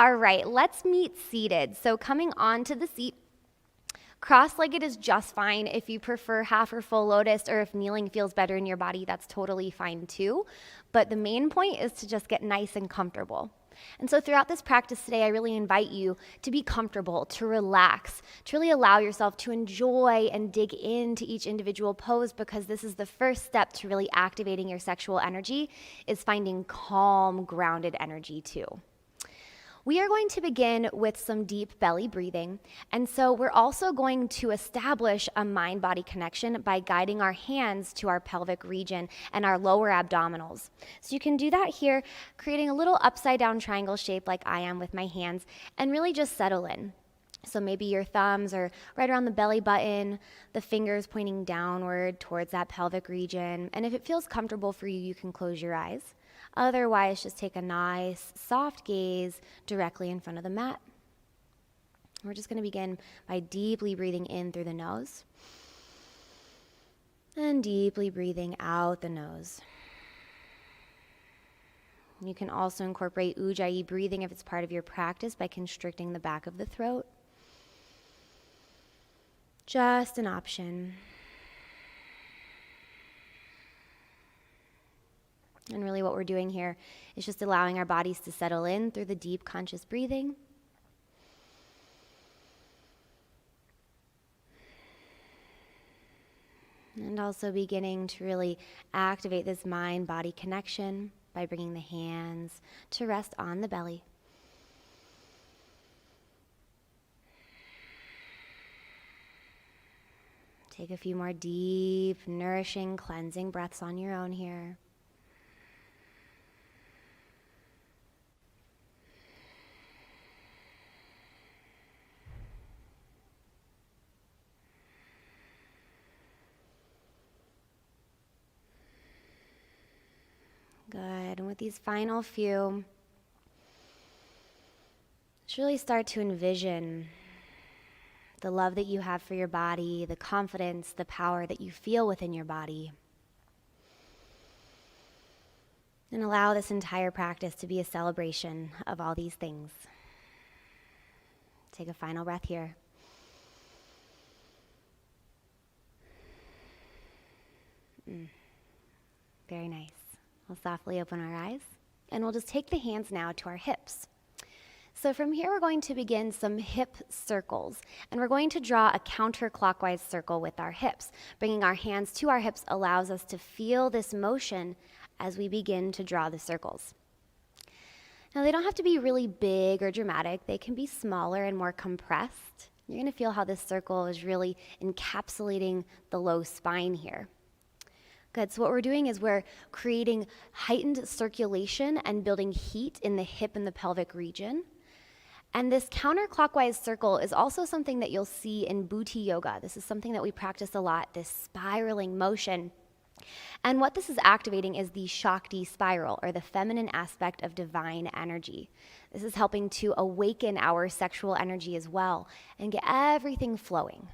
All right, let's meet seated. So coming onto the seat, cross-legged is just fine. If you prefer half or full lotus, or if kneeling feels better in your body, that's totally fine too. But the main point is to just get nice and comfortable. And so throughout this practice today, I really invite you to be comfortable, to relax, to really allow yourself to enjoy and dig into each individual pose, because this is the first step to really activating your sexual energy, is finding calm, grounded energy too. We are going to begin with some deep belly breathing, and so we're also going to establish a mind-body connection by guiding our hands to our pelvic region and our lower abdominals. So you can do that here, creating a little upside-down triangle shape like I am with my hands, and really just settle in. So maybe your thumbs are right around the belly button, the fingers pointing downward towards that pelvic region, and if it feels comfortable for you, you can close your eyes. Otherwise, just take a nice, soft gaze directly in front of the mat. We're just going to begin by deeply breathing in through the nose and deeply breathing out the nose. You can also incorporate Ujjayi breathing if it's part of your practice by constricting the back of the throat. Just an option. And really what we're doing here is just allowing our bodies to settle in through the deep conscious breathing. And also beginning to really activate this mind-body connection by bringing the hands to rest on the belly. Take a few more deep, nourishing, cleansing breaths on your own here. Good. And with these final few, just really start to envision the love that you have for your body, the confidence, the power that you feel within your body. And allow this entire practice to be a celebration of all these things. Take a final breath here. Very nice. We'll softly open our eyes, and we'll just take the hands now to our hips. So from here, we're going to begin some hip circles, and we're going to draw a counterclockwise circle with our hips. Bringing our hands to our hips allows us to feel this motion as we begin to draw the circles. Now, they don't have to be really big or dramatic. They can be smaller and more compressed. You're going to feel how this circle is really encapsulating the low spine here. Good, so what we're doing is we're creating heightened circulation and building heat in the hip and the pelvic region. And this counterclockwise circle is also something that you'll see in Bhuti yoga. This is something that we practice a lot, this spiraling motion. And what this is activating is the Shakti spiral, or the feminine aspect of divine energy. This is helping to awaken our sexual energy as well and get everything flowing.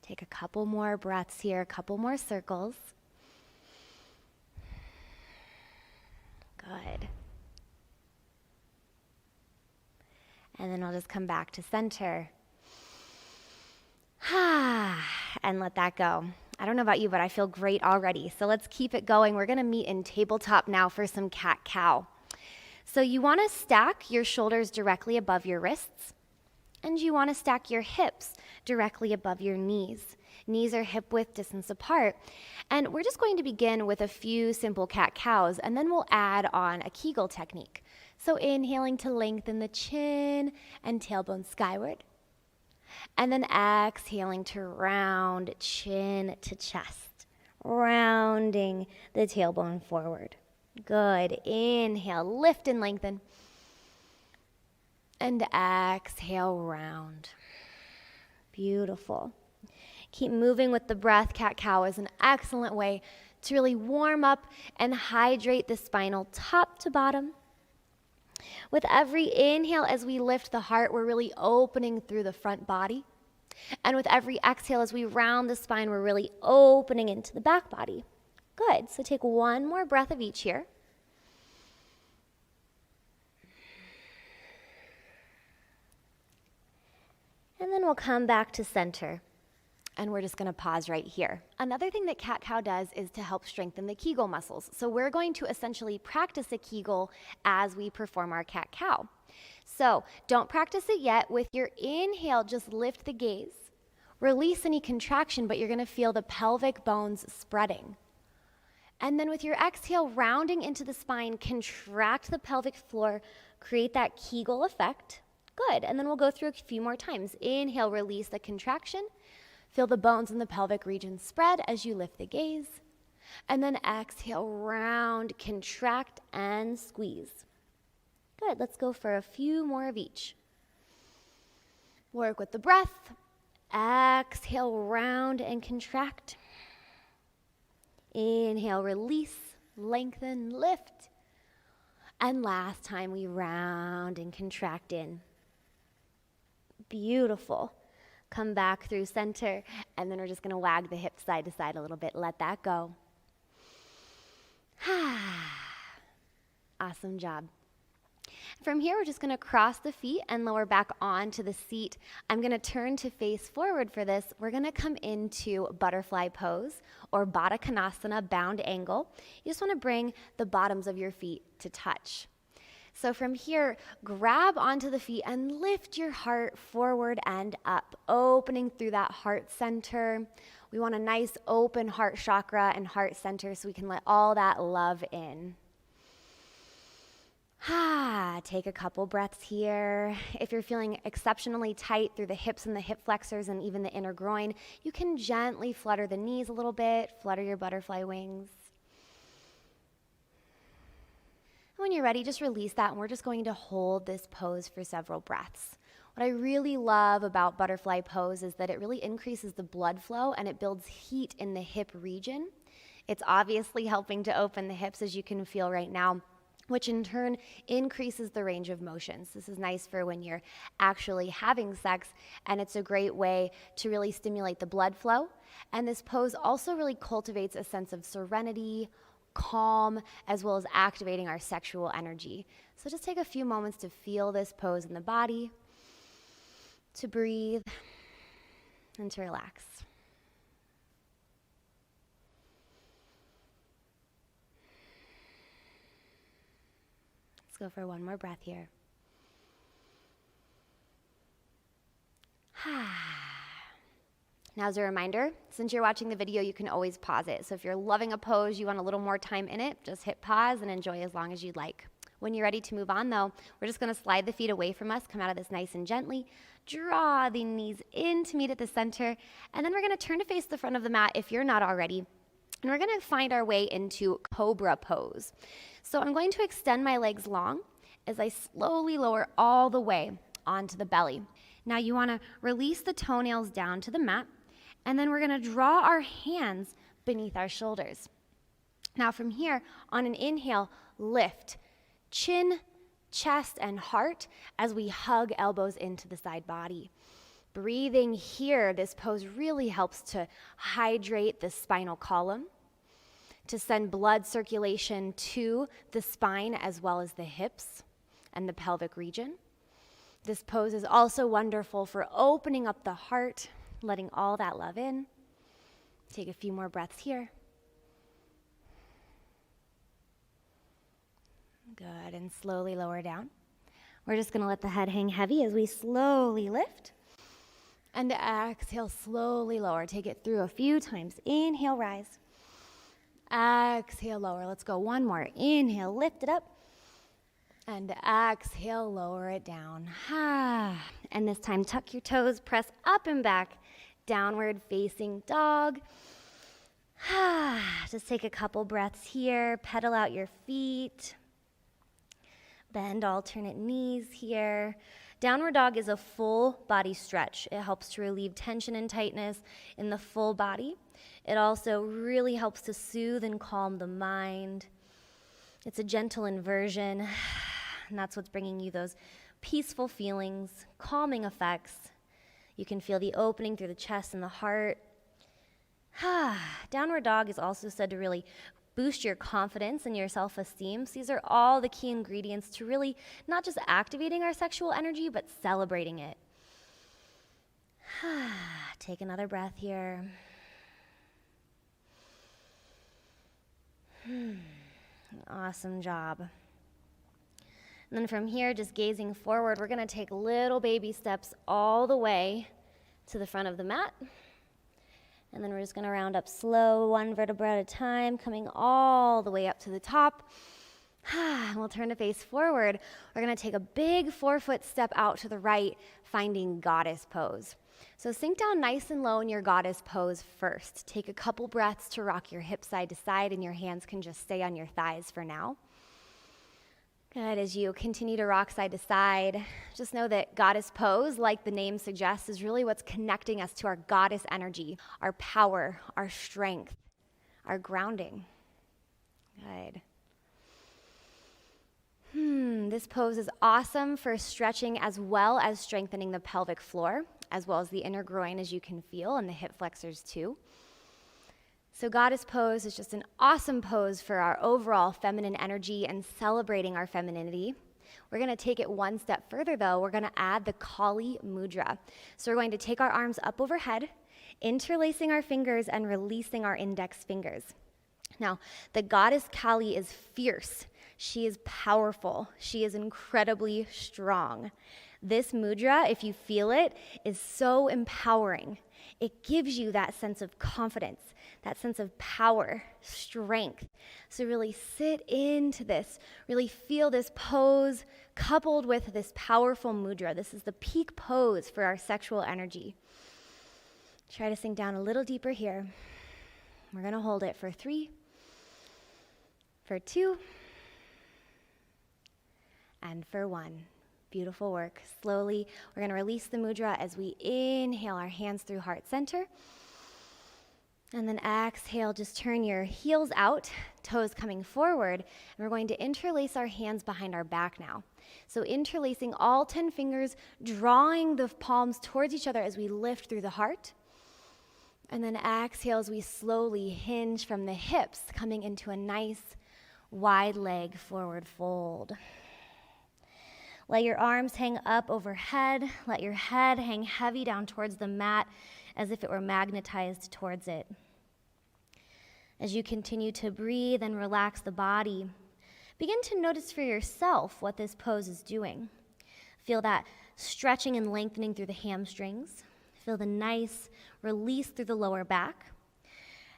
Take a couple more breaths here, a couple more circles. Good. And then I'll just come back to center. And let that go. I don't know about you, but I feel great already. So let's keep it going. We're going to meet in tabletop now for some cat-cow. So you want to stack your shoulders directly above your wrists. And you want to stack your hips directly above your knees. Knees are hip width distance apart. And we're just going to begin with a few simple cat-cows, and then we'll add on a Kegel technique. So inhaling to lengthen the chin and tailbone skyward. And then exhaling to round chin to chest, rounding the tailbone forward. Good. Inhale, lift and lengthen. And exhale, round. Beautiful. Keep moving with the breath. Cat-cow is an excellent way to really warm up and hydrate the spinal top to bottom. With every inhale, as we lift the heart, we're really opening through the front body. And with every exhale, as we round the spine, we're really opening into the back body. Good. So take one more breath of each here. And then we'll come back to center. And we're just gonna pause right here. Another thing that cat-cow does is to help strengthen the Kegel muscles. So we're going to essentially practice a Kegel as we perform our cat-cow. So don't practice it yet. With your inhale, just lift the gaze. Release any contraction, but you're gonna feel the pelvic bones spreading. And then with your exhale, rounding into the spine, contract the pelvic floor, create that Kegel effect. Good, and then we'll go through a few more times. Inhale, release the contraction. Feel the bones in the pelvic region spread as you lift the gaze. And then exhale, round, contract, and squeeze. Good, let's go for a few more of each. Work with the breath. Exhale, round and contract. Inhale, release, lengthen, lift. And last time we round and contract in. Beautiful. Come back through center, and then we're just gonna wag the hips side to side a little bit. Let that go. Awesome job. From here, we're just gonna cross the feet and lower back onto the seat. I'm gonna turn to face forward for this. We're gonna come into butterfly pose or Baddha Konasana, bound angle. You just wanna bring the bottoms of your feet to touch. So from here, grab onto the feet and lift your heart forward and up, opening through that heart center. We want a nice open heart chakra and heart center so we can let all that love in. Take a couple breaths here. If you're feeling exceptionally tight through the hips and the hip flexors and even the inner groin, you can gently flutter the knees a little bit, flutter your butterfly wings. When you're ready, just release that, and we're just going to hold this pose for several breaths. What I really love about butterfly pose is that it really increases the blood flow and it builds heat in the hip region. It's obviously helping to open the hips, as you can feel right now, which in turn increases the range of motions. This is nice for when you're actually having sex, and it's a great way to really stimulate the blood flow. And this pose also really cultivates a sense of serenity, calm, as well as activating our sexual energy. So just take a few moments to feel this pose in the body, to breathe, and to relax. Let's go for one more breath here. Now, as a reminder, since you're watching the video, you can always pause it. So if you're loving a pose, you want a little more time in it, just hit pause and enjoy as long as you'd like. When you're ready to move on, though, we're just gonna slide the feet away from us, come out of this nice and gently, draw the knees in to meet at the center, and then we're gonna turn to face the front of the mat if you're not already, and we're gonna find our way into cobra pose. So I'm going to extend my legs long as I slowly lower all the way onto the belly. Now you wanna release the toenails down to the mat, and then we're gonna draw our hands beneath our shoulders. Now from here, on an inhale, lift chin, chest, and heart as we hug elbows into the side body. Breathing here, this pose really helps to hydrate the spinal column, to send blood circulation to the spine as well as the hips and the pelvic region. This pose is also wonderful for opening up the heart, letting all that love in. Take a few more breaths here. Good, and slowly lower down. We're just gonna let the head hang heavy as we slowly lift. And exhale, slowly lower. Take it through a few times. Inhale, rise. Exhale, lower. Let's go one more. Inhale, lift it up. And exhale, lower it down. And this time, tuck your toes, press up and back, downward facing dog. Just take a couple breaths here, pedal out your feet. Bend alternate knees here. Downward dog is a full body stretch. It helps to relieve tension and tightness in the full body. It also really helps to soothe and calm the mind. It's a gentle inversion, and that's what's bringing you those peaceful feelings, calming effects. You can feel the opening through the chest and the heart. Downward dog is also said to really boost your confidence and your self-esteem. So these are all the key ingredients to really not just activating our sexual energy, but celebrating it. Take another breath here. Awesome job. And then from here, just gazing forward, we're going to take little baby steps all the way to the front of the mat. And then we're just going to round up slow, one vertebra at a time, coming all the way up to the top. And we'll turn to face forward. We're going to take a big 4-foot step out to the right, finding goddess pose. So sink down nice and low in your goddess pose first. Take a couple breaths to rock your hips side to side, and your hands can just stay on your thighs for now. Good. As you continue to rock side to side, just know that goddess pose, like the name suggests, is really what's connecting us to our goddess energy, our power, our strength, our grounding. Good. This pose is awesome for stretching as well as strengthening the pelvic floor, as well as the inner groin, as you can feel, and the hip flexors too. So goddess pose is just an awesome pose for our overall feminine energy and celebrating our femininity. We're going to take it one step further, though. We're going to add the Kali mudra. So we're going to take our arms up overhead, interlacing our fingers and releasing our index fingers. Now, the goddess Kali is fierce. She is powerful. She is incredibly strong. This mudra, if you feel it, is so empowering. It gives you that sense of confidence, that sense of power, strength. So really sit into this, really feel this pose coupled with this powerful mudra. This is the peak pose for our sexual energy. Try to sink down a little deeper here. We're going to hold it for 3, for 2, and for 1. Beautiful work. Slowly, we're going to release the mudra as we inhale our hands through heart center. And then exhale, just turn your heels out, toes coming forward, and we're going to interlace our hands behind our back now. So interlacing all 10 fingers, drawing the palms towards each other as we lift through the heart. And then exhale as we slowly hinge from the hips, coming into a nice wide leg forward fold. Let your arms hang up overhead. Let your head hang heavy down towards the mat as if it were magnetized towards it. As you continue to breathe and relax the body, begin to notice for yourself what this pose is doing. Feel that stretching and lengthening through the hamstrings. Feel the nice release through the lower back.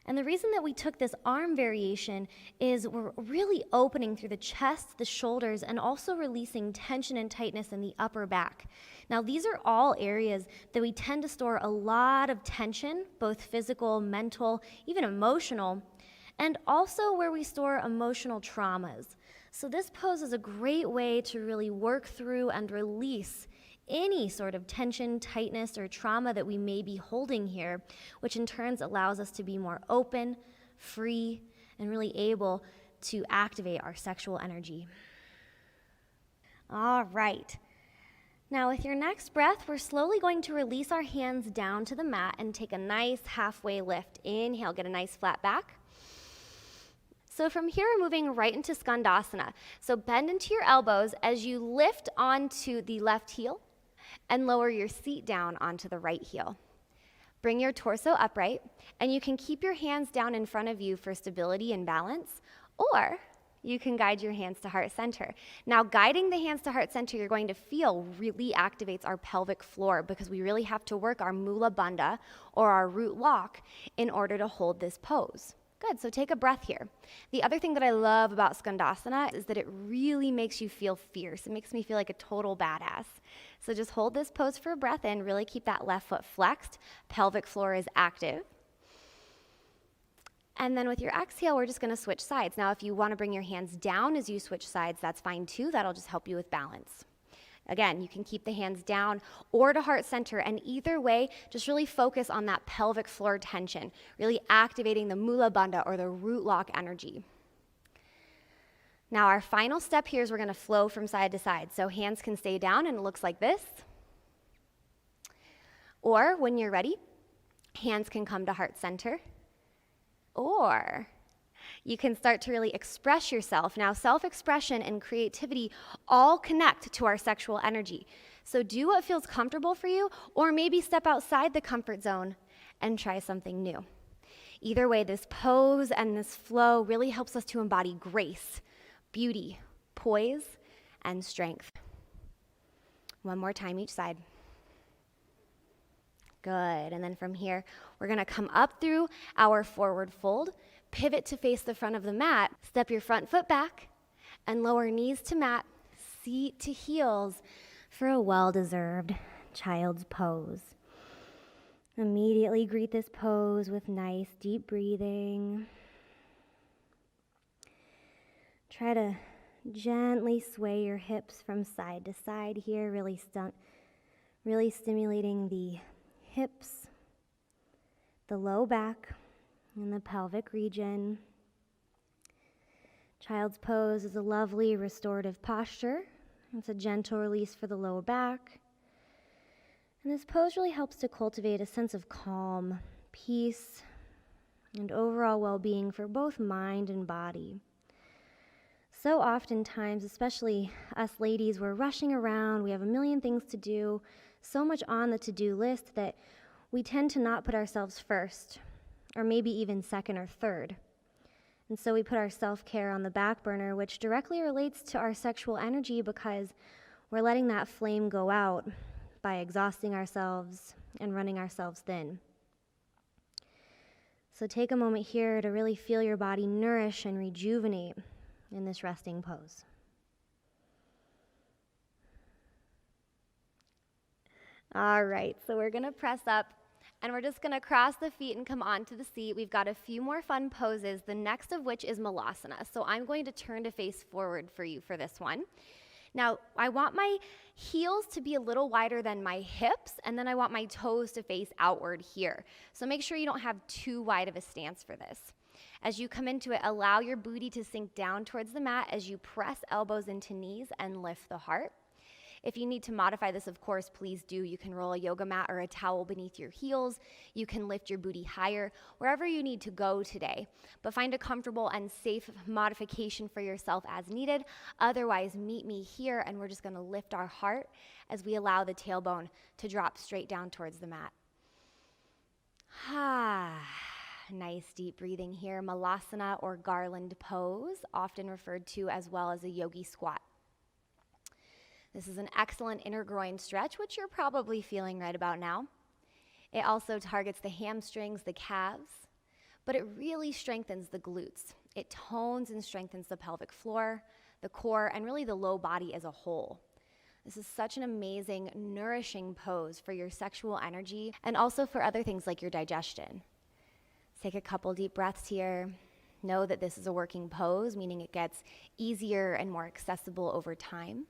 And the reason that we took this arm variation is we're really opening through the chest, the shoulders, and also releasing tension and tightness in the upper back. Now, these are all areas that we tend to store a lot of tension, both physical, mental, even emotional, and also where we store emotional traumas. So this pose is a great way to really work through and release any sort of tension, tightness, or trauma that we may be holding here, which in turn allows us to be more open, free, and really able to activate our sexual energy. All right. Now with your next breath, we're slowly going to release our hands down to the mat and take a nice halfway lift. Inhale, get a nice flat back. So from here, we're moving right into Skandasana. So bend into your elbows as you lift onto the left heel and lower your seat down onto the right heel. Bring your torso upright, and you can keep your hands down in front of you for stability and balance, or you can guide your hands to heart center. Now, guiding the hands to heart center, you're going to feel really activates our pelvic floor because we really have to work our mula bandha, or our root lock, in order to hold this pose. Good, so take a breath here. The other thing that I love about Skandasana is that it really makes you feel fierce. It makes me feel like a total badass. So just hold this pose for a breath in, really keep that left foot flexed, pelvic floor is active. And then with your exhale, we're just gonna switch sides. Now, if you wanna bring your hands down as you switch sides, that's fine too. That'll just help you with balance. Again, you can keep the hands down or to heart center, and either way, just really focus on that pelvic floor tension, really activating the mula bandha or the root lock energy. Now, our final step here is we're gonna flow from side to side. So hands can stay down and it looks like this. Or when you're ready, hands can come to heart center. Or you can start to really express yourself. Now, self-expression and creativity all connect to our sexual energy. So do what feels comfortable for you, or maybe step outside the comfort zone and try something new. Either way, this pose and this flow really helps us to embody grace, beauty, poise, and strength. One more time each side. Good. And then from here, we're going to come up through our forward fold, pivot to face the front of the mat, step your front foot back, and lower knees to mat, seat to heels for a well-deserved child's pose. Immediately greet this pose with nice deep breathing. Try to gently sway your hips from side to side here, really stimulating the hips, the low back, and the pelvic region. Child's pose is a lovely restorative posture. It's a gentle release for the lower back. And this pose really helps to cultivate a sense of calm, peace, and overall well-being for both mind and body. So oftentimes, especially us ladies, we're rushing around, we have a million things to do, so much on the to-do list that we tend to not put ourselves first, or maybe even second or third. And so we put our self-care on the back burner, which directly relates to our sexual energy because we're letting that flame go out by exhausting ourselves and running ourselves thin. So take a moment here to really feel your body nourish and rejuvenate in this resting pose. All right, so we're gonna press up and we're just gonna cross the feet and come onto the seat. We've got a few more fun poses, the next of which is malasana. So I'm going to turn to face forward for you for this one. Now, I want my heels to be a little wider than my hips, and then I want my toes to face outward here. So make sure you don't have too wide of a stance for this. As you come into it, allow your booty to sink down towards the mat as you press elbows into knees and lift the heart. If you need to modify this, of course, please do. You can roll a yoga mat or a towel beneath your heels. You can lift your booty higher, wherever you need to go today. But find a comfortable and safe modification for yourself as needed. Otherwise, meet me here, and we're just going to lift our heart as we allow the tailbone to drop straight down towards the mat. Nice deep breathing here. Malasana or garland pose, often referred to as well as a yogi squat. This is an excellent inner groin stretch, which you're probably feeling right about now. It also targets the hamstrings, the calves, but it really strengthens the glutes. It tones and strengthens the pelvic floor, the core, and really the low body as a whole. This is such an amazing, nourishing pose for your sexual energy and also for other things like your digestion. Take a couple deep breaths here. Know that this is a working pose, meaning it gets easier and more accessible over time.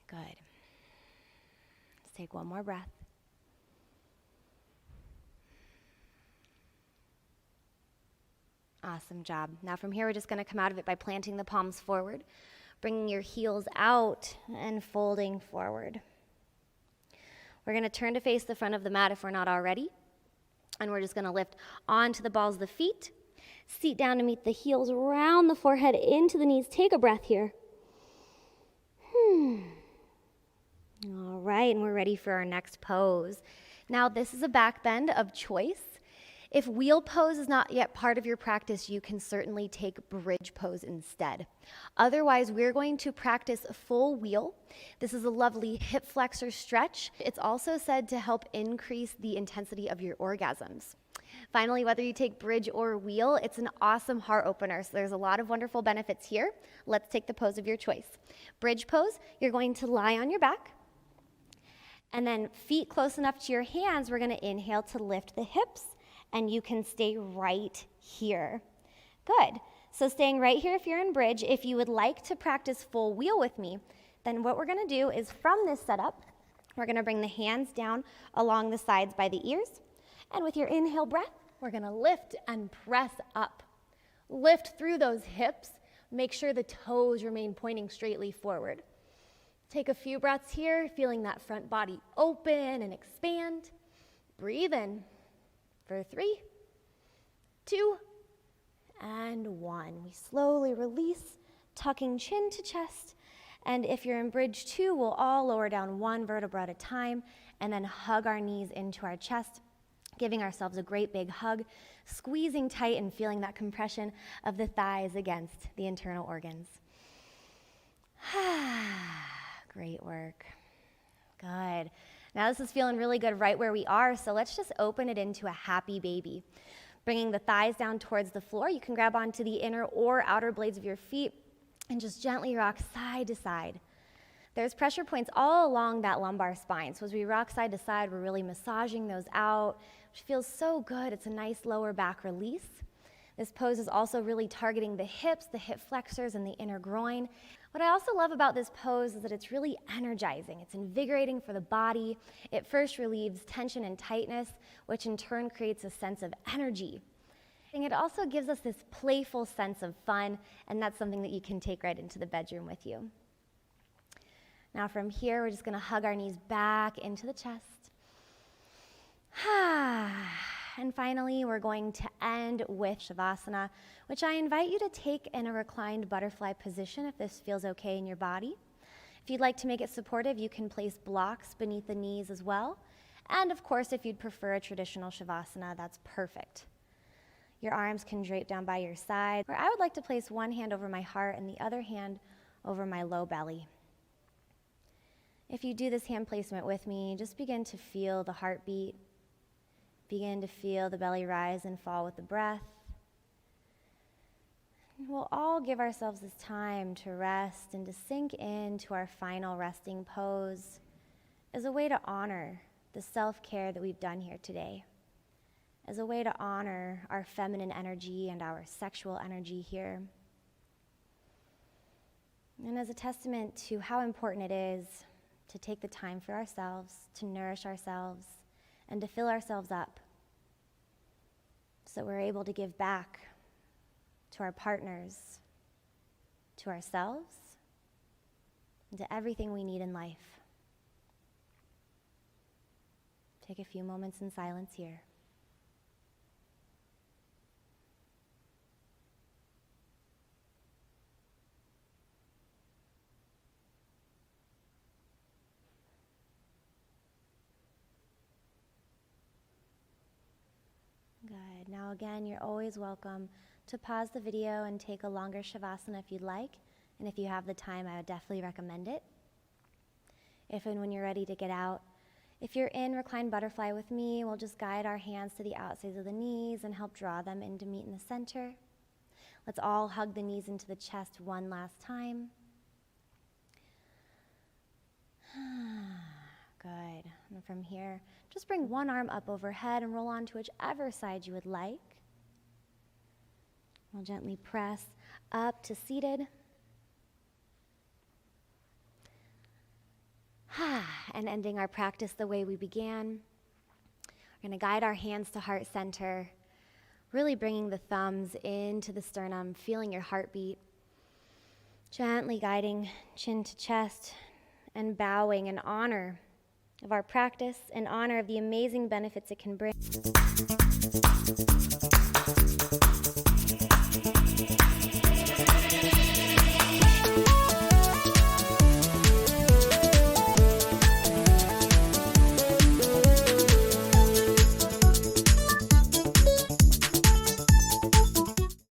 Good. Let's take one more breath. Awesome job. Now from here, we're just going to come out of it by planting the palms forward, bringing your heels out and folding forward. We're going to turn to face the front of the mat if we're not already, and we're just going to lift onto the balls of the feet, seat down to meet the heels, round the forehead into the knees. Take a breath here. All right, and we're ready for our next pose. Now, this is a back bend of choice. If wheel pose is not yet part of your practice, you can certainly take bridge pose instead. Otherwise, we're going to practice full wheel. This is a lovely hip flexor stretch. It's also said to help increase the intensity of your orgasms. Finally, whether you take bridge or wheel, it's an awesome heart opener. So there's a lot of wonderful benefits here. Let's take the pose of your choice. Bridge pose, you're going to lie on your back. And then feet close enough to your hands, we're going to inhale to lift the hips. And you can stay right here. Good. So staying right here if you're in bridge. If you would like to practice full wheel with me, then what we're going to do is from this setup, we're going to bring the hands down along the sides by the ears. And with your inhale breath, we're going to lift and press up. Lift through those hips. Make sure the toes remain pointing straightly forward. Take a few breaths here, feeling that front body open and expand. Breathe in. For 3, 2, and 1. We slowly release, tucking chin to chest. And if you're in bridge 2, we'll all lower down 1 vertebra at a time and then hug our knees into our chest, giving ourselves a great big hug, squeezing tight and feeling that compression of the thighs against the internal organs. Great work. Good. Now this is feeling really good right where we are, so let's just open it into a happy baby. Bringing the thighs down towards the floor, you can grab onto the inner or outer blades of your feet and just gently rock side to side. There's pressure points all along that lumbar spine, so as we rock side to side, we're really massaging those out, which feels so good. It's a nice lower back release. This pose is also really targeting the hips, the hip flexors, and the inner groin. What I also love about this pose is that it's really energizing. It's invigorating for the body. It first relieves tension and tightness, which in turn creates a sense of energy. And it also gives us this playful sense of fun, and that's something that you can take right into the bedroom with you. Now from here, we're just going to hug our knees back into the chest. And finally, we're going to end with Shavasana, which I invite you to take in a reclined butterfly position if this feels okay in your body. If you'd like to make it supportive, you can place blocks beneath the knees as well. And of course, if you'd prefer a traditional Shavasana, that's perfect. Your arms can drape down by your side, or I would like to place one hand over my heart and the other hand over my low belly. If you do this hand placement with me, just begin to feel the heartbeat. Begin to feel the belly rise and fall with the breath. And we'll all give ourselves this time to rest and to sink into our final resting pose as a way to honor the self-care that we've done here today, as a way to honor our feminine energy and our sexual energy here, and as a testament to how important it is to take the time for ourselves, to nourish ourselves, and to fill ourselves up so we're able to give back to our partners, to ourselves, and to everything we need in life. Take a few moments in silence here. Good. Now again, you're always welcome to pause the video and take a longer Shavasana if you'd like. And if you have the time, I would definitely recommend it. If and when you're ready to get out, if you're in reclined butterfly with me, we'll just guide our hands to the outsides of the knees and help draw them in to meet in the center. Let's all hug the knees into the chest one last time. Good. And from here, just bring one arm up overhead and roll on to whichever side you would like. We'll gently press up to seated. And ending our practice the way we began. We're going to guide our hands to heart center, really bringing the thumbs into the sternum, feeling your heartbeat. Gently guiding chin to chest and bowing in honor of our practice, in honor of the amazing benefits it can bring.